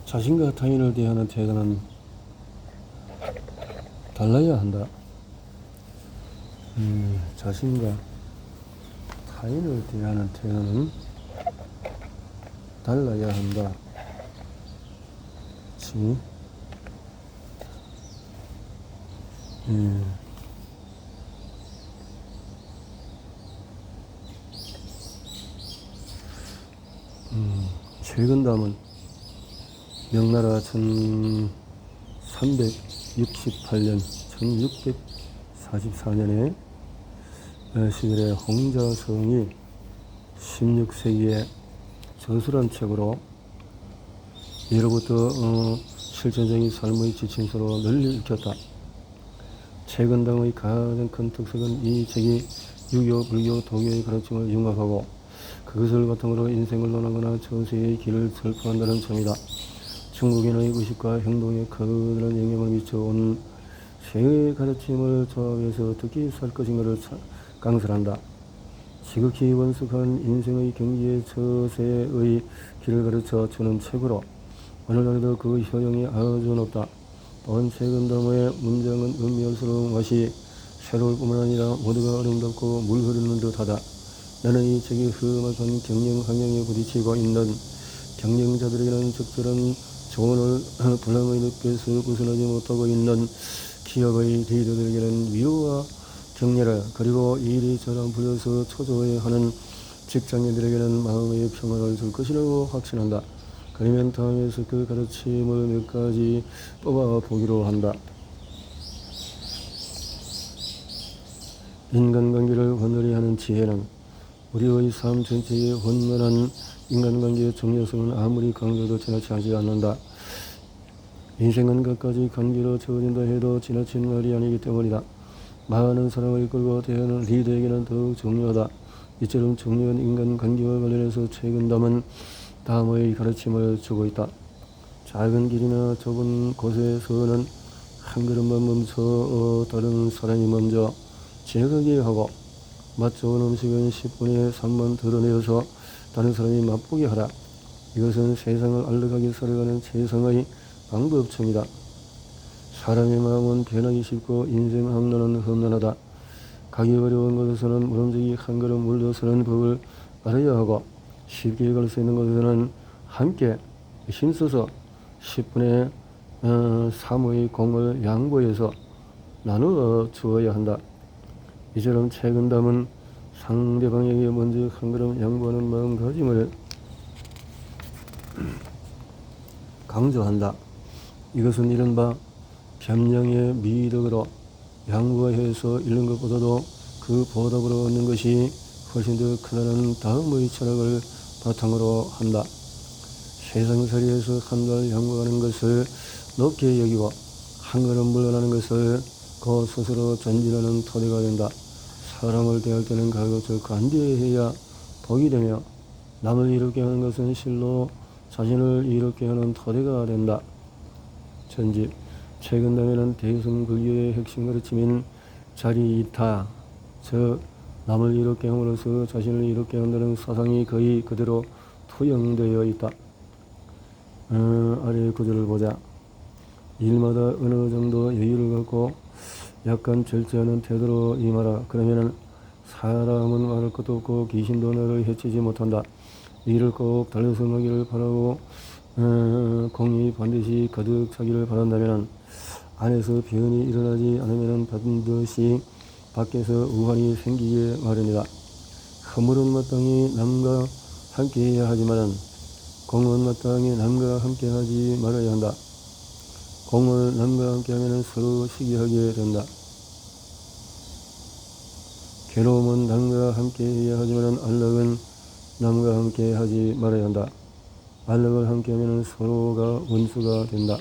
자신과 타인을 대하는 태도는 달라야 한다. 자신과 타인을 대하는 태도는 달라야 한다. 그치? 최근담은 명나라 1368년 1644년에 시절에 홍자성이 16세기에 저술한 책으로 예로부터 실천적인 삶의 지침서로 널리 읽혔다. 최근담의 가장 큰 특색은 이 책이 유교, 불교, 도교의 가르침을 융합하고 그것을 바탕으로 인생을 논하거나 처세의 길을 설파한다는 점이다. 중국인의 의식과 행동에 커다란 영향을 미쳐온 세의 가르침을 조합해서 어떻게 살 것인가를 강설한다. 지극히 원숙한 인생의 경지의 처세의 길을 가르쳐 주는 책으로 오늘날에도 그 효용이 아주 높다. 또한 최근담의 문장은 음미할수록 맛이 새로울 뿐만 아니라 모두가 아름답고 물 흐르는 듯하다. 나는 이 책이 험악한 경영 환경에 부딪히고 있는 경영자들에게는 적절한 조언을 불량의 늪에서 벗어나지 못하고 있는 기업의 리더들에게는 위로와 격려를, 그리고 이 일이 잘 안 풀려서 초조해하는 직장인들에게는 마음의 평안을 줄 것이라고 확신한다. 그러면 다음에서 그 가르침을 몇 가지 뽑아보기로 한다. 인간관계를 원활히 하는 지혜는 우리의 삶 전체에 원만한 인간관계의 중요성은 아무리 강조도 지나치지 않는다. 인생은 끝까지 관계로 채워진다 해도 지나친 말이 아니기 때문이다. 많은 사람을 끌고 대하는 리더에게는 더욱 중요하다. 이처럼 중요한 인간관계와 관련해서 최근담은 다음의 가르침을 주고 있다. 작은 길이나 좁은 곳에서는 한 걸음만 멈춰 다른 사람이 먼저 지나가게 하고, 맛 좋은 음식은 10분에 3번 덜어내어서 다른 사람이 맛보게 하라. 이것은 세상을 알력하게 살아가는 최상의 방법중이다. 사람의 마음은 변하기 쉽고 인생 항로는 험난하다. 가기 어려운 곳에서는 무덤직이 한 걸음 물러서는 법을 알아야 하고, 쉽게 갈 수 있는 곳에서는 함께 힘써서 10분의 3의 공을 양보해서 나누어 주어야 한다. 이처럼 최근담은 상대방에게 먼저 한 걸음 양보하는 마음가짐을 강조한다. 이것은 이른바 변명의 미덕으로 양보해서 잃는 것보다도 그 보답으로 얻는 것이 훨씬 더 크다는 다음의 철학을 바탕으로 한다. 세상살이에서 한 발 양보하는 것을 높게 여기고 한 걸음 물러나는 것을 그 스스로 전진하는 토대가 된다. 사람을 대할 때는 가급적 관대해야 복이 되며 남을 이롭게 하는 것은 실로 자신을 이롭게 하는 토대가 된다. 전집 최근담에는 대승불교의 핵심 가르침인 자리이타, 즉 남을 이롭게 함으로써 자신을 이롭게 한다는 사상이 거의 그대로 투영되어 있다. 아래 구절을 보자. 일마다 어느 정도 여유를 갖고 약간 절제하는 태도로 임하라. 그러면은 사람은 말할 것도 없고 귀신도 너를 해치지 못한다. 이를 꼭 달성하기를 바라고 공이 반드시 가득 차기를 바란다면 안에서 변이 일어나지 않으면 반드시 밖에서 우환이 생기게 마련이다. 허물은 마땅히 남과 함께해야 하지만 공은 마땅히 남과 함께하지 말아야 한다. 공을 남과 함께하면 서로 시기하게 된다. 괴로움은 남과 함께해야 하지만 안락은 남과 함께하지 말아야 한다. 안락을 함께하면 서로가 원수가 된다.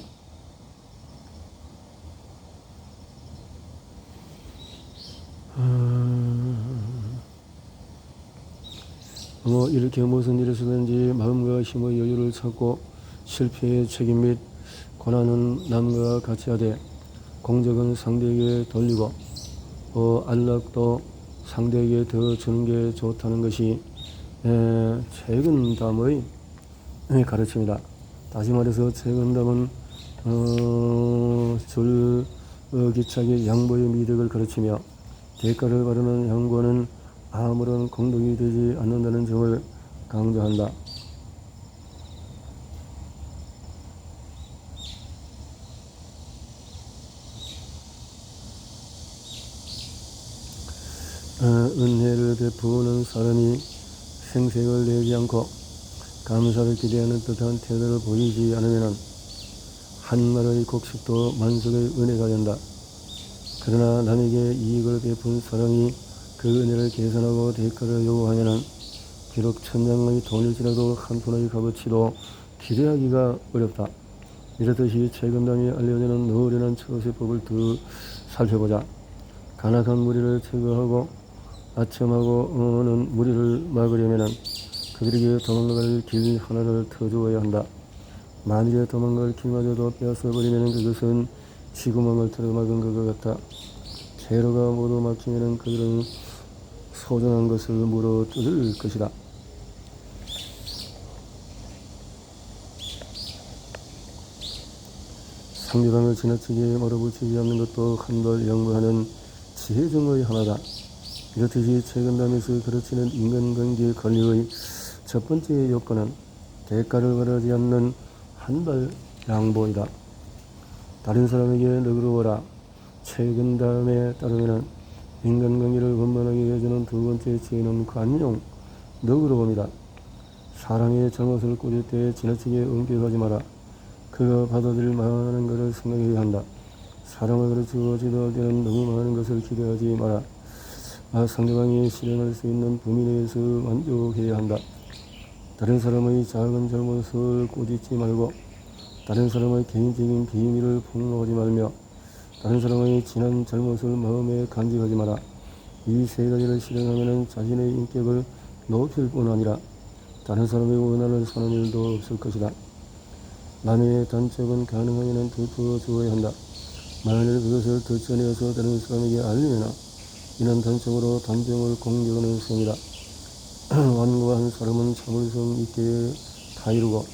이렇게 무슨 일을 쓰든지 마음과 힘의 여유를 찾고 실패의 책임 및 고난은 남과 같이 하되 공적은 상대에게 돌리고 안락도 상대에게 더 주는 게 좋다는 것이 최근담의 가르침이다. 다시 말해서 최근담은 줄기차게 양보의 미덕을 가르치며 대가를 바라는 양보는 아무런 공덕이 되지 않는다는 점을 강조한다. 은혜를 베푸는 사람이 생색을 내지 않고 감사를 기대하는 듯한 태도를 보이지 않으면 한 말의 곡식도 만석의 은혜가 된다. 그러나 남에게 이익을 베푼 사람이 그 은혜를 계산하고 대가를 요구하면 비록 천냥의 돈일지라도 한 푼의 값어치도 기대하기가 어렵다. 이렇듯이 최근담이 알려주는 노련한 처세법을 더 살펴보자. 간악한 무리를 제거하고 아첨하고는 무리를 막으려면 그들에게 도망갈 길 하나를 터주어야 한다. 만일에 도망갈 길마저도 빼앗아버리면 그것은 쥐구멍을 틀어막은 것 같아. 재로가 모두 막히면 그들은 소중한 것을 물어뜯을 것이다. 상대방을 지나치게 몰아붙이지 않는 것도 한발 양보하는 지혜 중의 하나다. 이렇듯이 최근담에서 가르치는 인간관계 관리의 첫 번째 요건은 대가를 바라지 않는 한발 양보이다. 다른 사람에게 너그러워라. 최근담에 따르면 인간관계를 원만하게 해주는 두 번째 지혜는 관용, 너그러움이다. 사람의 잘못을 꼬질 때 지나치게 엄격하지 마라. 그가 받아들일 많은 것을 생각해야 한다. 사람을 가르치고 지도할 때는 너무 많은 것을 기대하지 마라. 상대방이 실행할 수 있는 범위 내에서 만족해야 한다. 다른 사람의 작은 잘못을 꼬집지 말고 다른 사람의 개인적인 비밀을 폭로하지 말며 다른 사람의 지난 잘못을 마음에 간직하지 마라. 이 세 가지를 실행하면 자신의 인격을 높일 뿐 아니라 다른 사람의 원한을 사는 일도 없을 것이다. 남의 단적은 가능하면 덮어 주어야 한다. 만일 그것을 덧전해서 다른 사람에게 알리면 이는 단적으로 단정을 공격하는 셈이다. 완고한 사람은 참을성 있게 다이루고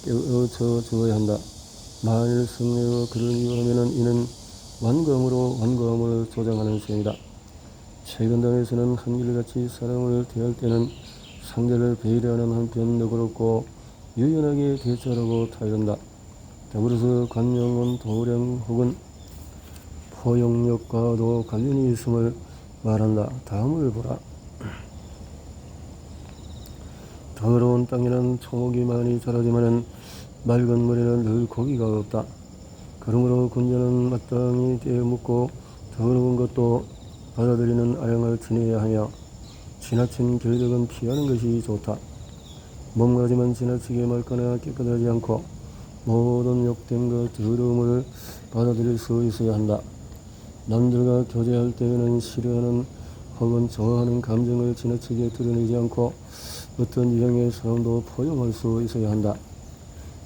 깨우쳐 주어야 한다. 만일 성내어 그를 이유하면 이는 완고함으로 완고함을 조장하는 셈이다. 최근담에서는 한결같이 사람을 대할 때는 상대를 배려하는 한편 너그럽고 유연하게 대처하라고 타이른다. 더불어서 관용은 도량 혹은 포용력과도 관련이 있음을 말한다. 다음을 보라. 더러운 땅에는 초목이 많이 자라지만은 맑은 물에는 늘 고기가 없다. 그러므로 군자는 마땅히 떼어묻고 더러운 것도 받아들이는 아량을 지내야 하며 지나친 결적은 피하는 것이 좋다. 몸가짐은 지나치게 맑거나 깨끗하지 않고 모든 욕됨과 더러움을 받아들일 수 있어야 한다. 남들과 교제할 때에는 싫어하는 혹은 좋아하는 감정을 지나치게 드러내지 않고 어떤 유형의 사람도 포용할 수 있어야 한다.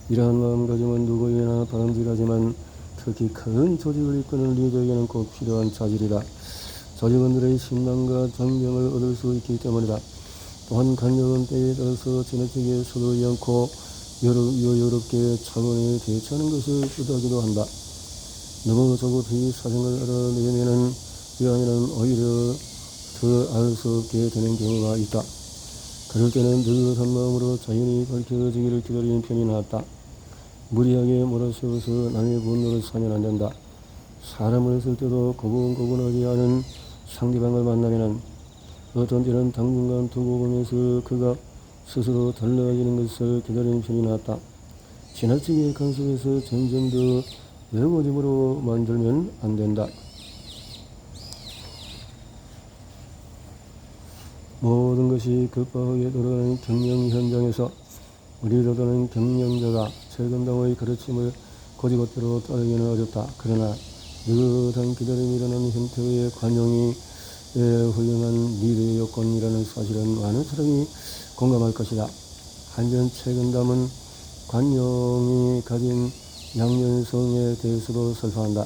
이러한 마음가짐은 누구에게나 바람직하지만 특히 큰 조직을 이끄는 리더에게는 꼭 필요한 자질이다. 조직원들의 신망과 존경을 얻을 수 있기 때문이다. 또한 강력한 때에 따라서 지나치게 서두르지 않고 여유롭게 차분히 대처하는 것을 뜻하기도 한다. 너무 조급히 사정을 알아내면은 그 안에는 오히려 더 알 수 없게 되는 경우가 있다. 그럴 때는 느긋한 마음으로 자연히 밝혀지기를 기다리는 편이 낫다. 무리하게 몰아세워서 남의 분노를 사면 안 된다. 사람을 쓸 때도 고분고분하지 않은 상대방을 만나면은 어떤 때는 당분간 두고 보면서 그가 스스로 달라지는 것을 기다리는 편이 낫다. 지나치게 간섭해서 점점 더 외로워짐으로 만들면 안 된다. 모든 것이 급박하게 돌아가는 경영 현장에서 리더들은 경영자가 최근담의 가르침을 고지고대로 따르기는 어렵다. 그러나 느긋한 기다림이라는 형태의 관용이 훌륭한 리더의 요건이라는 사실은 많은 사람이 공감할 것이다. 한편 최근담은 관용이 가진 양면성에 대해서도 설파한다.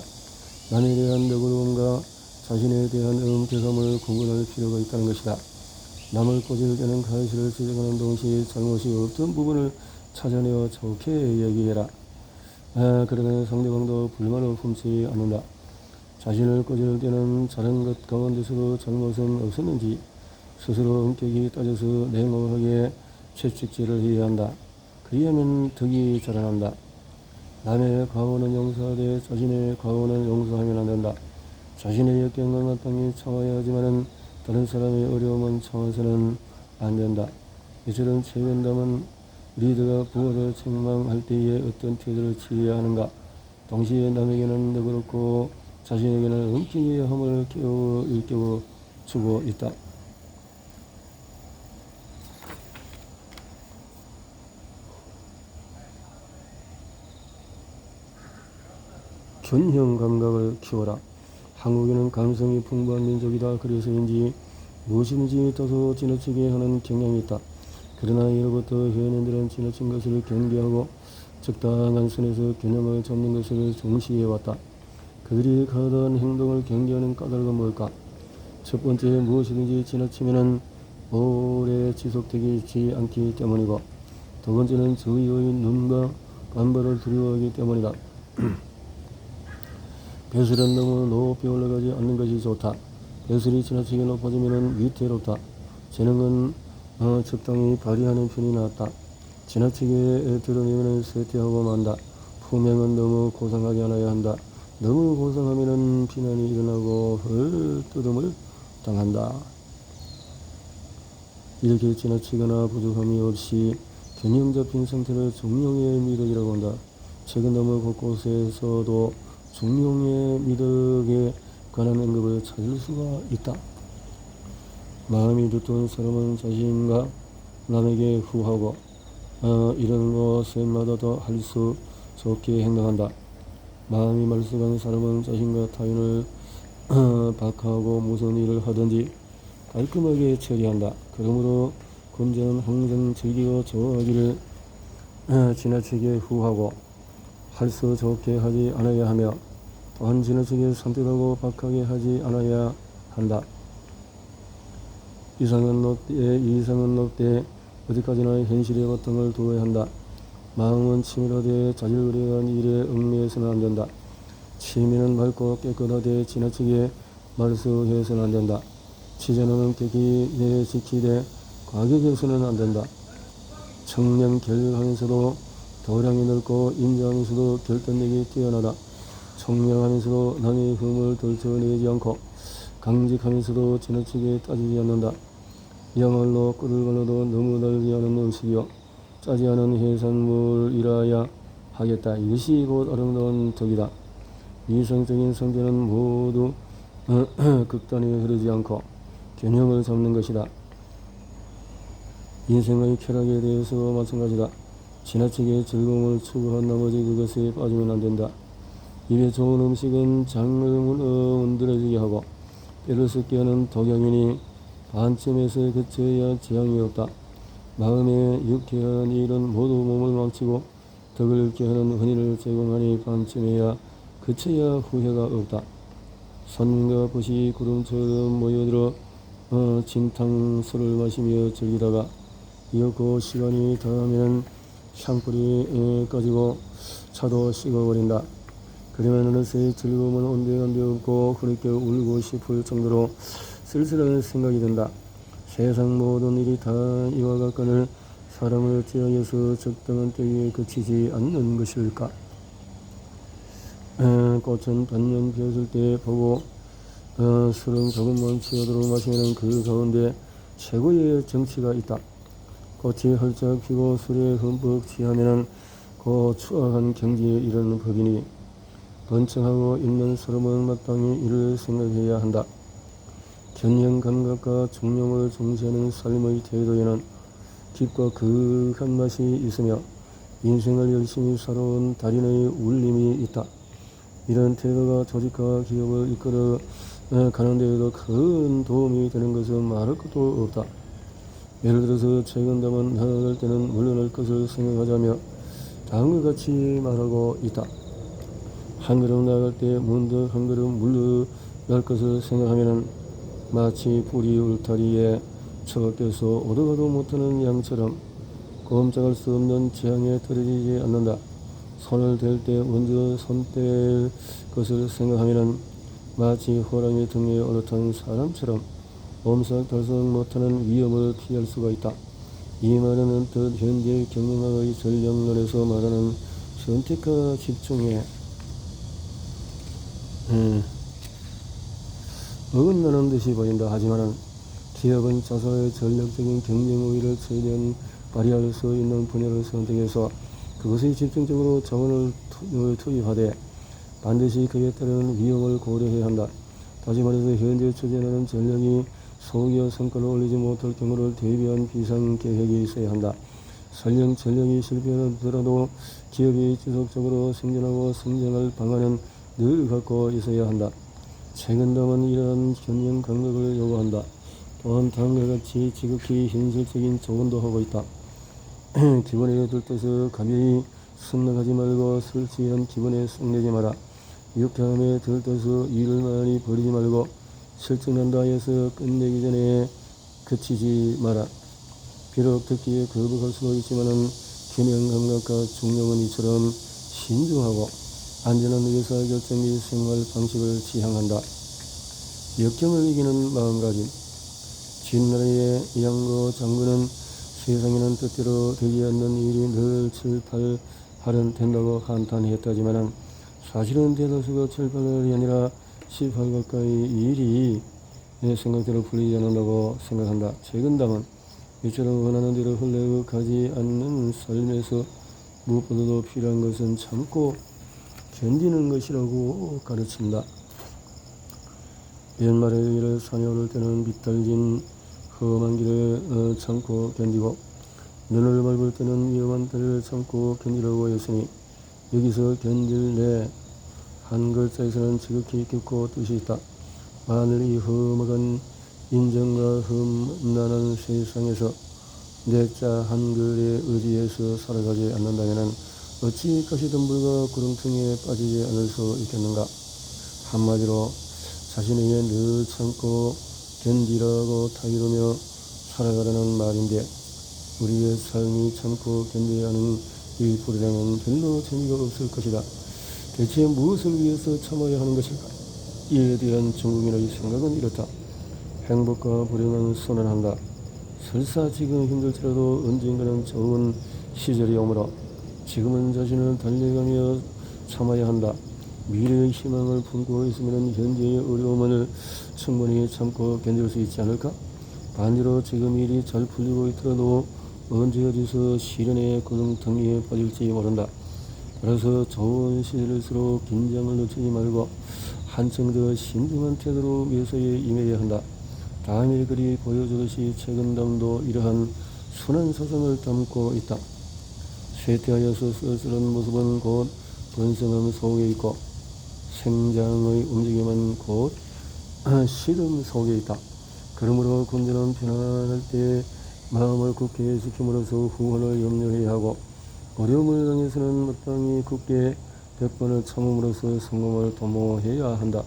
남에 대한 너그러움과 자신에 대한 엄격함을 구분할 필요가 있다는 것이다. 남을 꼬질 때는 가시를 지적하는 동시에 잘못이 없던 부분을 찾아내어 좋게 얘기해라. 그러면 상대방도 불만을 품지 않는다. 자신을 꼬질 때는 잘한 것 가운데서도 잘못은 없었는지 스스로 엄격히 따져서 냉혹하게 채찍질을 해야 한다. 그리하면 덕이 자라난다. 남의 과오는 용서하되 자신의 과오는 용서하면 안 된다. 자신의 역경을 마땅히 참아야 하지만 다른 사람의 어려움은 참아서는 안 된다. 이처럼 최근담은 리더가 부하를 책망할 때에 어떤 태도를 취해야 하는가? 동시에 남에게는 너그럽고 자신에게는 엄격히 함을 일깨워 주고 있다. 균형 감각을 키워라. 한국인은 감성이 풍부한 민족이다. 그래서인지 무엇이든지 다소 지나치게 하는 경향이 있다. 그러나 예로부터 현인들은 지나친 것을 경계하고 적당한 선에서 균형을 잡는 것을 중시해왔다. 그들이 하던 행동을 경계하는 까닭은 뭘까? 첫 번째, 무엇이든지 지나치면 오래 지속되지 않기 때문이고, 두 번째는 저의의 눈과 반발을 두려워하기 때문이다. 배설은 너무 높이 올라가지 않는 것이 좋다. 배설이 지나치게 높아지면 위태롭다. 재능은 적당히 발휘하는 편이 낫다. 지나치게 드러내면 쇠퇴하고 만다. 품행은 너무 고상하게 하나야 한다. 너무 고상하면 비난이 일어나고 헐뜯음을 당한다. 이렇게 지나치거나 부족함이 없이 균형 잡힌 상태를 중용의 미덕이라고 한다. 최근 너무 곳곳에서도 중용의 미덕에 관한 언급을 찾을 수가 있다. 마음이 두터운 사람은 자신과 남에게 후하고 이런 것마다도 할 수 좋게 행동한다. 마음이 말쑥한 사람은 자신과 타인을 박하고 무슨 일을 하든지 깔끔하게 처리한다. 그러므로 군자는 항상 즐기고 좋아하기를 지나치게 후하고 할 수 좋게 하지 않아야 하며 또한 지나치게 산뜻하고 박하게 하지 않아야 한다. 이상은 높되 어디까지나 현실의 바탕을 두어야 한다. 마음은 치밀하되 자질구레한 일에 얽매여서는 안 된다. 취미는 맑고 깨끗하되 지나치게 말소해서는 안 된다. 치자는 엄격히 지키되 과격해서는 안 된다. 청렴결하면서도 도량이 넓고 인자하면서도 결단력이 뛰어나다. 총명하면서도 남의 흠을 들춰내지 않고 강직하면서도 지나치게 따지지 않는다. 이야말로 꿀을 발라도 너무 달지 않은 음식이요 짜지 않은 해산물이라야 하겠다. 이것이 곧 아름다운 덕이다. 이성적인 성제는 모두 극단에 흐르지 않고 균형을 잡는 것이다. 인생의 쾌락에 대해서도 마찬가지다. 지나치게 즐거움을 추구한 나머지 그것에 빠지면 안 된다. 입에 좋은 음식은 장을 문드러지게 하고 뼈를 썩게 하는 독약이니 반쯤에서 그쳐야 재앙이 없다. 마음에 유쾌한 일은 모두 몸을 망치고 덕을 잃게 하는 흔히를 제공하니 반쯤에야 그쳐야 후회가 없다. 산과 붓이 구름처럼 모여들어 진탕술을 마시며 즐기다가 이윽고 시간이 다하면 향불이 꺼지고 차도 식어버린다. 그러면 어느새 즐거움은 온데간데 없고 흐릿게 울고 싶을 정도로 쓸쓸한 생각이 든다. 세상 모든 일이 다 이와 같거늘 사람을 어찌하여서 적당한 때에 그치지 않는 것일까? 꽃은 반년 피었을 때 보고 술은 조금만 취하도록 마시면 그 가운데 최고의 정치가 있다. 꽃이 활짝 피고 술에 흠뻑 취하면 그 추악한 경지에 이르는 법이니 번창하고 있는 사람은 마땅히 이를 생각해야 한다. 균형 감각과 중용을 중시하는 삶의 태도에는 깊고 극한 맛이 있으며 인생을 열심히 살아온 달인의 울림이 있다. 이런 태도가 조직과 기업을 이끌어 가는 데에도 큰 도움이 되는 것은 말할 것도 없다. 예를 들어서 최근담은 나아갈 때는 물러날 것을 생각하자며 다음과 같이 말하고 있다. 한 걸음 나아갈 때 문득 한 걸음 물러날 것을 생각하면 마치 뿌리 울타리에 처박혀서 오도 가도 못하는 양처럼 꼼짝할 수 없는 재앙에 떨어지지 않는다. 손을 댈 때 먼저 손 뗄 것을 생각하면은 마치 호랑이 등에 올라탄 사람처럼 옴삭달싹 못하는 위험을 피할 수가 있다. 이 말은 언뜻 현재 경영학의 전략론에서 말하는 선택과 집중에 어긋나는 듯이 보인다. 하지만 기업은 자사의 전략적인 경쟁 우위를 최대한 발휘할 수 있는 분야를 선택해서 그것에 집중적으로 자원을 투입하되 반드시 그에 따른 위험을 고려해야 한다. 다시 말해서 현재 추진하는 전략이 소기와 성과를 올리지 못할 경우를 대비한 비상계획이 있어야 한다. 설령 전략이 실패하더라도 기업이 지속적으로 생존하고 성장할 방안은 늘 갖고 있어야 한다. 최근담은 이러한 경영 감각을 요구한다. 또한 다음과 같이 지극히 현실적인 조언도 하고 있다. 기본에 들떠서 가벼이 승낙하지 말고 설치한 기본에 썩내지 마라. 유쾌함에 들떠서 일을 많이 벌이지 말고 실증난다 해서 끝내기 전에 그치지 마라. 비록 듣기에 거북할 수도 있지만은 균형감각과 중용은 이처럼 신중하고 안전한 의사결정 및 생활 방식을 지향한다. 역경을 이기는 마음가짐. 진나라의 양거 장군은 세상에는 뜻대로 되지 않는 일이 늘 7~8할은 된다고 한탄했다지만은 사실은 대다수가 7~8할이 아니라 18 가까이 일이 내 생각대로 풀리지 않는다고 생각한다. 최근담은 이처럼 원하는 대로 흘러가지 않는 삶에서 무엇보다도 필요한 것은 참고 견디는 것이라고 가르친다. 연말의 일을 산에 오를 때는 미달진 험한 길을 참고 견디고 눈을 밟을 때는 위험한 때를 참고 견디라고 했으니 여기서 견딜래 한 글자에서는 지극히 깊고 뜻이 있다. 만일 이 험악한 인정과 험난한 세상에서 내 자 한글에 의지해서 살아가지 않는다면 어찌 가시덤불과 구렁텅이에 빠지지 않을 수 있겠는가. 한마디로 자신에게 늘 참고 견디라고 타이르며 살아가라는 말인데 우리의 삶이 참고 견뎌야 하는 일뿐이라면 별로 재미가 없을 것이다. 대체 무엇을 위해서 참아야 하는 것일까? 이에 대한 중국인의 생각은 이렇다. 행복과 불행은 선언한다. 설사 지금 힘들지라도 언젠가는 좋은 시절이 오므로 지금은 자신을 달래가며 참아야 한다. 미래의 희망을 품고 있으면 현재의 어려움을 충분히 참고 견딜 수 있지 않을까? 반대로 지금 일이 잘 풀리고 있더라도 언제 어디서 시련의 구렁텅이에 빠질지 모른다. 그래서 좋은 시절일수록 긴장을 늦추지 말고 한층 더 신중한 태도로 매서에 임해야 한다. 다음의 글이 보여주듯이 최근담도 이러한 순한 사상을 담고 있다. 쇠퇴하여서 쓸쓸한 모습은 곧 번성함 속에 있고 생장의 움직임은 곧 시름 속에 있다. 그러므로 군대는 편안할 때 마음을 굳게 지킴으로써 후원을 염려해야 하고 어려움을 당해서는 마땅히 굳게 100번을 참음으로써 성공을 도모해야 한다.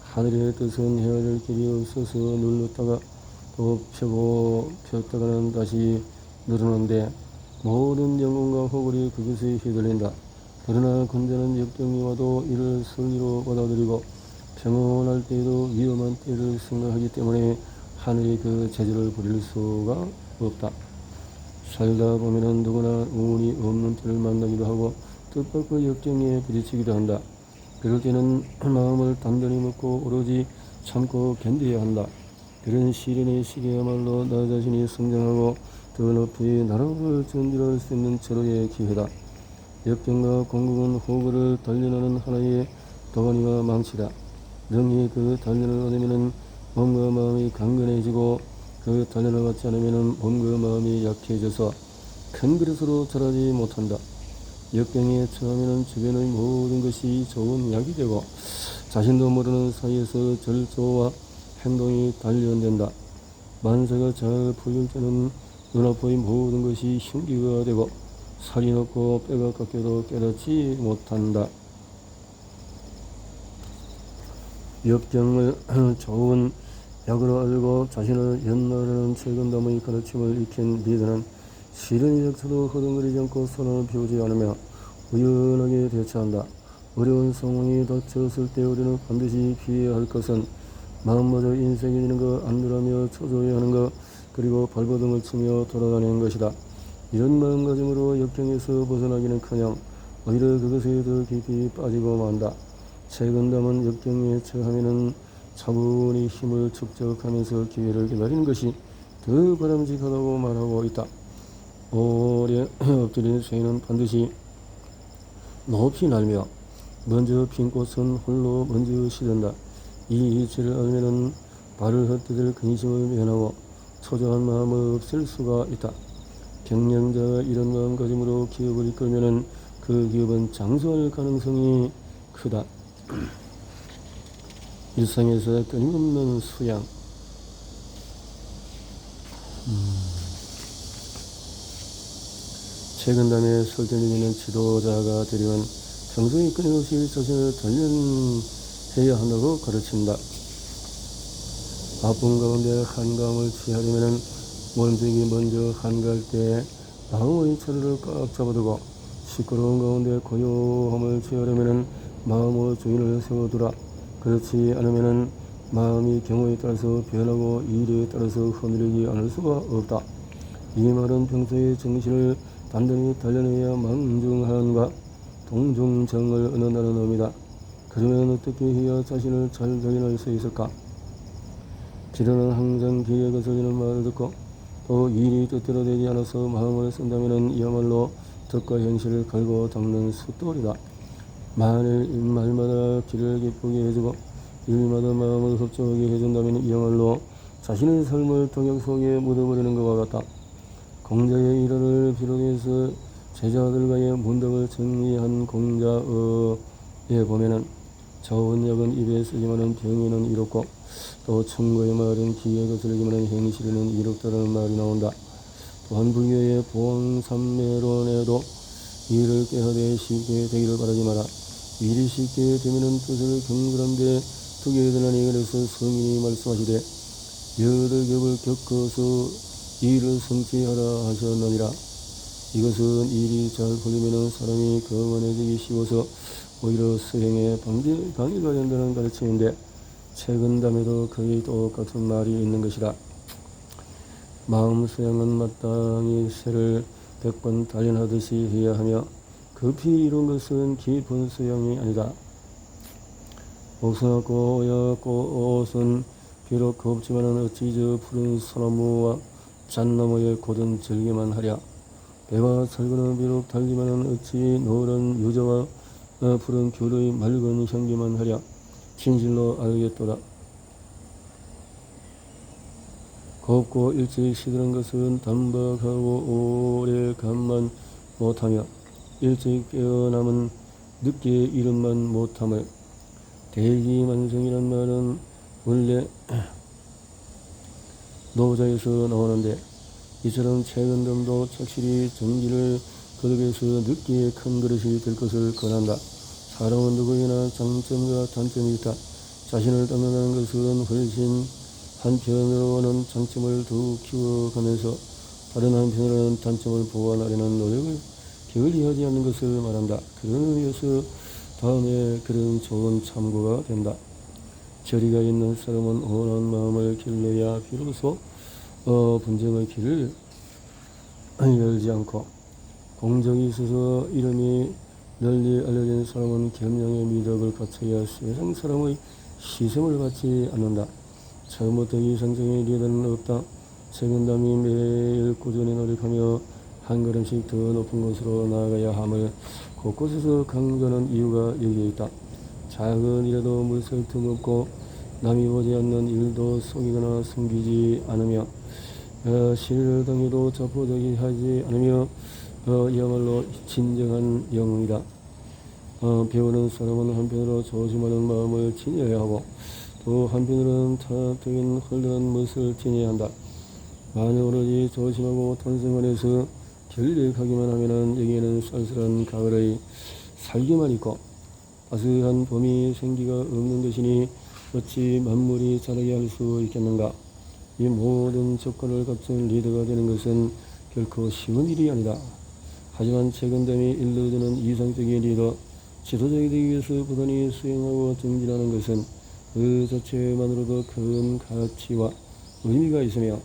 하늘의 뜻은 헤어질 길이 없어서 눌렀다가 또 폈다가는 다시 늘어놓는데 모든 영혼과 호굴이 그것에 휘둘린다. 그러나 군대는 역경이 와도 이를 승리로 받아들이고 평온할 때에도 위험한 때를 생각하기 때문에 하늘이 그 재주를 부릴 수가 없다. 살다 보면은 누구나 운이 없는 때를 만나기도 하고 뜻밖의 역경에 부딪히기도 한다. 그럴 때는 마음을 단단히 먹고 오로지 참고 견뎌야 한다. 그런 시련의 시기야말로 나 자신이 성장하고 더 높이 나라를 전진할 수 있는 절호의 기회다. 역경과 공공은 호구를 단련하는 하나의 도가니와 망치다. 능히 그 단련을 얻으면 몸과 마음이 강건해지고 그 단련을 받지 않으면 몸과 마음이 약해져서 큰 그릇으로 자라지 못한다. 역경에 처하면 주변의 모든 것이 좋은 약이 되고 자신도 모르는 사이에서 절조와 행동이 단련된다. 만사가 잘 풀릴 때는 눈앞의 모든 것이 흉기가 되고 살이 높고 뼈가 깎여도 깨닫지 못한다. 역경을 좋은 약으로 알고 자신을 연마하는 최근담의 가르침을 익힌 리더는 시련이 닥쳐도 허둥거리지 않고 손을 피우지 않으며 의연하게 대처한다. 어려운 상황이 닥쳤을 때 우리는 반드시 피해야 할 것은 마음마저 인생이 되는 것, 안들하며 쳐줘야 하는 것, 그리고 발버둥을 치며 돌아다니는 것이다. 이런 마음가짐으로 역경에서 벗어나기는커녕 오히려 그것에 더 깊이 빠지고 만다. 최근담은 역경에 처하면은 차분히 힘을 축적하면서 기회를 기다리는 것이 더 바람직하다고 말하고 있다. 오래 엎드린 새는 반드시 높이 날며 먼저 핀 꽃은 홀로 먼저 시든다. 이 이치를 알면은 발을 헛디딜 근심을 면하고 초조한 마음을 없앨 수가 있다. 경영자가 이런 마음가짐으로 기업을 이끌면은 그 기업은 장수할 가능성이 크다. 일상에서 끊임없는 수양. 최근담에 설득력 있는 지도자가 되려면 평소에 끊임없이 자신을 단련해야 한다고 가르친다. 바쁜 가운데 한가함을 취하려면 원색이 먼저 한가할 때 마음의 차를 꽉 잡아두고, 시끄러운 가운데 고요함을 취하려면 마음의 주인을 세워두라. 그렇지 않으면 마음이 경우에 따라서 변하고 일에 따라서 흔들리지 않을 수가 없다. 이 말은 평소에 정신을 단단히 단련해야 망중한과 동종정을 얻는다는 의미다. 그러면 어떻게 해야 자신을 잘 단련할 수 있을까? 기도는 항상 길에 거슬리는 말을 듣고 또 일이 뜻대로 되지 않아서 마음을 쓴다면 이야말로 덕과 현실을 걸고 닦는 숫돌이다. 만일 말마다 길을 기쁘게 해주고 일마다 마음을 흡족하게 해준다면 이야말로 자신의 삶을 동역 속에 묻어버리는 것과 같다. 공자의 일화를 비롯해서 제자들과의 문답을 정리한 공자에 보면은 좋은 약은 입에 쓰지만은 병에는 이롭고 또 충고의 말은 귀에 거슬리지만은 행실에는 이롭다라는 말이 나온다. 또한 불교의 보왕삼매론에도 일을 깨하되 쉽게 되기를 바라지 마라. 일이 쉽게 되면은 뜻을 경건한데 두게 되나니, 그래서 성인이 말씀하시되 여러 겹을 겪어서 일을 성취하라 하셨느니라. 이것은 일이 잘 풀리면은 사람이 거만해지기 쉬워서 오히려 수행에 방해가 된다는 가르침인데, 최근담에도 거의 똑같은 말이 있는 것이다. 마음 수양은 마땅히 새를 100번 단련하듯이 해야 하며 급히 이룬 것은 깊은 수양이 아니다. 옥수나고 오야꽃은 비록 곱지만은 어찌 저 푸른 소나무와 잣나무의 고든 절개만 하랴. 배와 철근은 비록 달지만은 어찌 노란 유자와 푸른 귤의 맑은 향기만 하랴. 진실로 알겠도다. 곱고 일찍 시드는 것은 단박하고 오래 감만 못하며 일찍 깨어남은 늦게 이름만 못함을. 대기만성이란 말은 원래 노자에서 나오는데, 이처럼 최근담도 착실히 정기를 거듭해서 늦게 큰 그릇이 될 것을 권한다. 사람은 누구에나 장점과 단점이 있다. 자신을 닦는다는 것은 훨씬 한편으로는 장점을 더욱 키워가면서 다른 한편으로는 단점을 보완하려는 노력을 게을리하지 않는 것을 말한다. 그런 의미에서 다음에 그런 좋은 참고가 된다. 저리가 있는 사람은 온한 마음을 길러야 비로소 분쟁의 길을 열지 않고, 공적이 있어서 이름이 널리 알려진 사람은 겸양의 미덕을 갖춰야 세상 사람의 시샘을 받지 않는다. 처음부터 이상적인 리더는 없다. 최근담이 매일 꾸준히 노력하며 한 걸음씩 더 높은 곳으로 나아가야 함을 곳곳에서 강조하는 이유가 여기에 있다. 작은 일에도 물샐 틈 없고 남이 보지 않는 일도 속이거나 숨기지 않으며 시를 당해도 자포자기 하지 않으며 이야말로 진정한 영웅이다. 배우는 사람은 한편으로 조심하는 마음을 지녀야 하고 또 한편으로는 타락적인 헐렁한 멋을 지녀야 한다. 만일 오로지 조심하고 탄생원에서 결력하기만 하면은 여기에는 쌀쌀한 가을의 살기만 있고 따스한 봄이 생기가 없는 것이니 어찌 만물이 자라게 할 수 있겠는가. 이 모든 조건을 갖춘 리더가 되는 것은 결코 쉬운 일이 아니다. 하지만 최근됨이 일러주는 이상적인 리더, 지도자가 되기 위해서 부단히 수행하고 정진하는 것은 그 자체만으로도 큰 가치와 의미가 있으며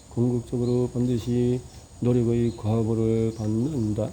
궁극적으로 반드시 노력의 과보를 받는다.